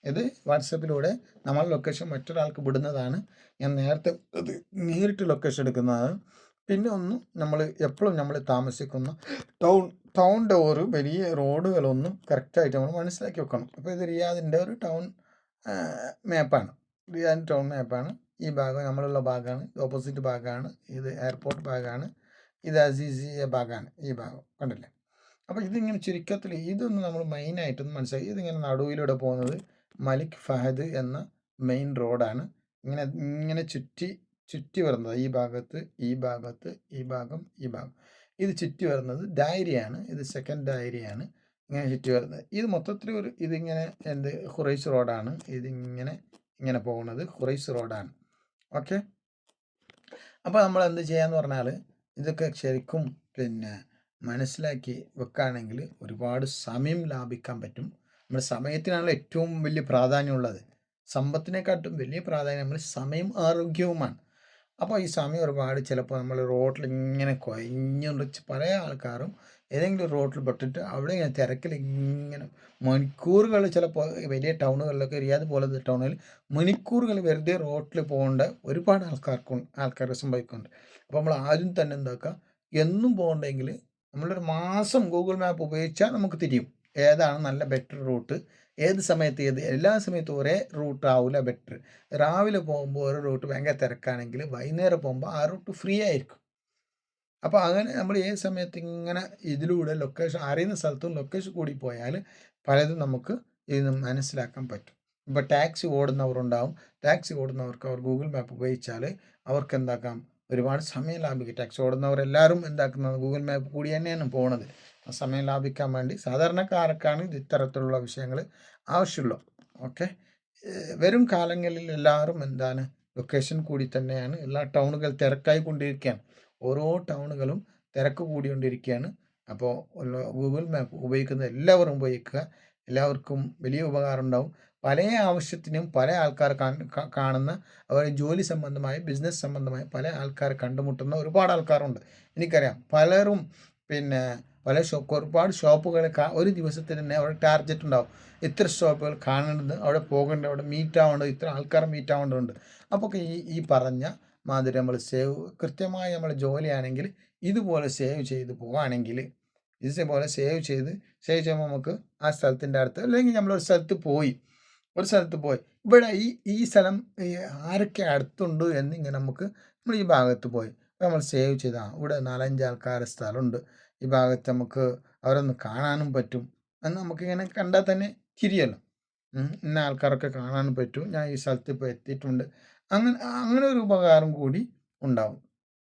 ഇത് വാട്സപ്പിലൂടെ നമ്മൾ ലൊക്കേഷൻ മറ്റൊരാൾക്ക് വിടുന്നതാണ്. ഞാൻ നേരത്തെ ഇത് നേരിട്ട് ലൊക്കേഷൻ എടുക്കുന്നതാണ്. പിന്നെ നമ്മൾ എപ്പോഴും നമ്മൾ താമസിക്കുന്ന ടൗണിൻ്റെ ഒരു വലിയ റോഡുകളൊന്നും കറക്റ്റായിട്ട് നമ്മൾ മനസ്സിലാക്കി വെക്കണം. അപ്പോൾ ഇത് റിയാദിൻ്റെ ഒരു ടൗൺ മാപ്പാണ്. റിയാദിൻ്റെ ടൗൺ മാപ്പാണ്. ഈ ഭാഗം നമ്മളുള്ള ഭാഗമാണ്, ഓപ്പോസിറ്റ് ഭാഗമാണ്, ഇത് എയർപോർട്ട് ഭാഗമാണ്, ഇത് അസീസിയ ഭാഗമാണ്. ഈ ഭാഗം കണ്ടില്ലേ. അപ്പോൾ ഇതിങ്ങനെ ചുരുക്കത്തിൽ ഇതൊന്നും നമ്മൾ മെയിനായിട്ടൊന്നും മനസ്സിലാക്കി. ഇതിങ്ങനെ നടുവിലൂടെ പോകുന്നത് മലിക് ഫഹദ് എന്ന മെയിൻ റോഡാണ്. ഇങ്ങനെ ചുറ്റി വരുന്നത് ഈ ഭാഗത്ത്, ഈ ഭാഗത്ത്, ഈ ഭാഗം, ഈ ഭാഗം. ഇത് ചുറ്റി വരുന്നത് ഡയരിയാണ്. ഇത് സെക്കൻഡ് ഡയരിയാണ്. ഇങ്ങനെ ചുറ്റി വരുന്നത്. ഇത് മൊത്തത്തിൽ ഇതിങ്ങനെ ഖുറൈസ് റോഡാണ്. ഇങ്ങനെ പോകുന്നത് ഖുറൈസ് റോഡാണ്. ഓക്കെ. അപ്പോൾ നമ്മൾ എന്ത് ചെയ്യാന്ന് പറഞ്ഞാൽ ഇതൊക്കെ ശരിക്കും മനസ്സിലാക്കി വെക്കുകയാണെങ്കിൽ ഒരുപാട് സമയം ലാഭിക്കാൻ പറ്റും. നമ്മുടെ സമയത്തിനാണല്ലോ ഏറ്റവും വലിയ പ്രാധാന്യമുള്ളത്. സമ്പത്തിനെക്കാട്ടും വലിയ പ്രാധാന്യം നമ്മൾ സമയം ആരോഗ്യവുമാണ്. അപ്പോൾ ഈ സമയം ഒരുപാട് ചിലപ്പോൾ നമ്മൾ റോഡിൽ ഇങ്ങനെ കുഴഞ്ഞുകൊണ്ട് പല ആൾക്കാരും ഏതെങ്കിലും റോഡിൽ പെട്ടിട്ട് അവിടെ ഇങ്ങനെ തിരക്കിൽ ഇങ്ങനെ മണിക്കൂറുകൾ, ചിലപ്പോൾ വലിയ ടൗണുകളിലൊക്കെ റിയാദ് പോലത്തെ ടൗണിൽ മണിക്കൂറുകൾ വെറുതെ റോഡിൽ പോകേണ്ട ഒരുപാട് ആൾക്കാർക്ക് സംഭവിക്കുന്നുണ്ട്. അപ്പോൾ നമ്മൾ ആദ്യം തന്നെ എന്താക്കുക, എന്നും പോകണ്ടെങ്കിൽ നമ്മളൊരു മാസം ഗൂഗിൾ മാപ്പ് ഉപയോഗിച്ചാൽ നമുക്ക് തിരിയും ഏതാണ് നല്ല ബെറ്റർ റൂട്ട്, ഏത് സമയത്ത് എല്ലാ സമയത്തും ഒരേ റൂട്ട് ആവില്ല ബെറ്റർ. രാവിലെ പോകുമ്പോൾ ഒരു റൂട്ട് ഭയങ്കര തിരക്കാണെങ്കിൽ വൈകുന്നേരം പോകുമ്പോൾ ആ റൂട്ട് ഫ്രീ ആയിരിക്കും. അപ്പോൾ അങ്ങനെ നമ്മൾ ഏത് സമയത്ത് ഇങ്ങനെ ഇതിലൂടെ ലൊക്കേഷൻ അറിയുന്ന സ്ഥലത്തും ലൊക്കേഷൻ കൂടി പോയാൽ പലതും നമുക്ക് ഇത് മനസ്സിലാക്കാൻ പറ്റും. ഇപ്പോൾ ടാക്സി ഓടുന്നവരുണ്ടാവും. ടാക്സി ഓടുന്നവർക്ക് അവർ ഗൂഗിൾ മാപ്പ് ഉപയോഗിച്ചാൽ അവർക്ക് എന്താക്കാം, ഒരുപാട് സമയം ലാഭിക്കും. ടാക്സി ഓടുന്നവരെല്ലാവരും എന്താക്കുന്നത് ഗൂഗിൾ മാപ്പ് കൂടി തന്നെയാണ് പോകുന്നത്. സമയം ലാഭിക്കാൻ വേണ്ടി സാധാരണക്കാർക്കാണ് ഇത് ഇത്തരത്തിലുള്ള വിഷയങ്ങൾ ആവശ്യമുള്ളൂ. ഓക്കെ. വരും കാലങ്ങളിൽ എല്ലാവരും ലൊക്കേഷൻ കൂടി തന്നെയാണ്. എല്ലാ ടൗണുകൾ തിരക്കായി കൊണ്ടിരിക്കുകയാണ്. ഓരോ ടൗണുകളും തിരക്ക് കൂടിക്കൊണ്ടിരിക്കുകയാണ്. അപ്പോൾ ഗൂഗിൾ മാപ്പ് ഉപയോഗിക്കുന്ന എല്ലാവരും ഉപയോഗിക്കുക. എല്ലാവർക്കും വലിയ ഉപകാരം ഉണ്ടാവും. പല ആവശ്യത്തിനും പല ആൾക്കാർ കാണുന്ന അവരുടെ ജോലി സംബന്ധമായ ബിസിനസ് സംബന്ധമായ പല ആൾക്കാർ കണ്ടുമുട്ടുന്ന ഒരുപാട് ആൾക്കാരുണ്ട്. എനിക്കറിയാം പലരും ഒരുപാട് ഷോപ്പുകൾ ഒരു ദിവസത്തിൽ തന്നെ അവിടെ ടാർഗറ്റ് ഉണ്ടാവും. ഇത്ര ഷോപ്പുകൾ കാണേണ്ടത്, അവിടെ പോകേണ്ടത്, അവിടെ മീറ്റ് ആവേണ്ടത്, ഇത്ര ആൾക്കാരെ മീറ്റ് ആവേണ്ടതുണ്ട്. അപ്പോൾ ഈ പറഞ്ഞ മാതിരി നമ്മൾ കൃത്യമായി നമ്മൾ ജോലിയാണെങ്കിൽ ഇതുപോലെ സേവ് ചെയ്ത് പോവുകയാണെങ്കിൽ ഇതുപോലെ സേവ് ചെയ്യുമ്പോൾ നമുക്ക് ആ സ്ഥലത്തിൻ്റെ അടുത്ത്, അല്ലെങ്കിൽ നമ്മളൊരു സ്ഥലത്ത് പോയി ഇവിടെ ഈ സ്ഥലം ആരൊക്കെ അടുത്തുണ്ട് എന്നിങ്ങനെ നമ്മൾ ഈ ഭാഗത്ത് പോയി നമ്മൾ സേവ് ചെയ്താൽ ഇവിടെ 4-5 ആൾക്കാരുടെ സ്ഥലമുണ്ട്, ഈ ഭാഗത്ത് നമുക്ക് അവരൊന്ന് കാണാനും പറ്റും എന്ന് നമുക്കിങ്ങനെ കണ്ടാൽ തന്നെ തിരിയല്ലോ. ഇന്ന ആൾക്കാരൊക്കെ കാണാനും പറ്റും, ഞാൻ ഈ സ്ഥലത്ത് ഇപ്പോൾ എത്തിയിട്ടുണ്ട്, അങ്ങനെ ഒരു ഉപകാരം കൂടി ഉണ്ടാവും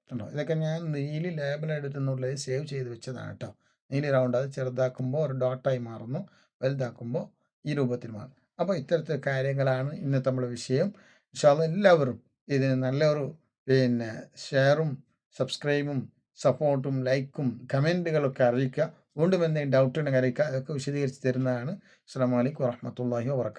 കേട്ടോ. ഇതൊക്കെ ഞാൻ നീലി ലേബൽ എടുത്തുന്നുള്ളത് സേവ് ചെയ്ത് വെച്ചതാണ് കേട്ടോ. നീലി റൗണ്ട്, അത് ചെറുതാക്കുമ്പോൾ ഒരു ഡോട്ടായി മാറുന്നു, വലുതാക്കുമ്പോൾ ഈ രൂപത്തിൽ മാറും. അപ്പോൾ ഇത്തരത്തിൽ കാര്യങ്ങളാണ് ഇന്നത്തെ നമ്മുടെ വിഷയം. ഇൻഷാ അല്ലാഹ് എല്ലാവരും ഇതിന് നല്ലൊരു ഷെയറും സബ്സ്ക്രൈബും സപ്പോർട്ടും ലൈക്കും കമൻറ്റുകളൊക്കെ അറിയിക്കുക. വീണ്ടും എന്തെങ്കിലും ഡൗട്ട് ഉണ്ടെങ്കിൽ അറിയിക്കുക. അതൊക്കെ വിശദീകരിച്ച് തരുന്നതാണ്. അസ്സലാമു അലൈക്കും വറഹ്മത്തുള്ളാഹി വബറകാതുഹു.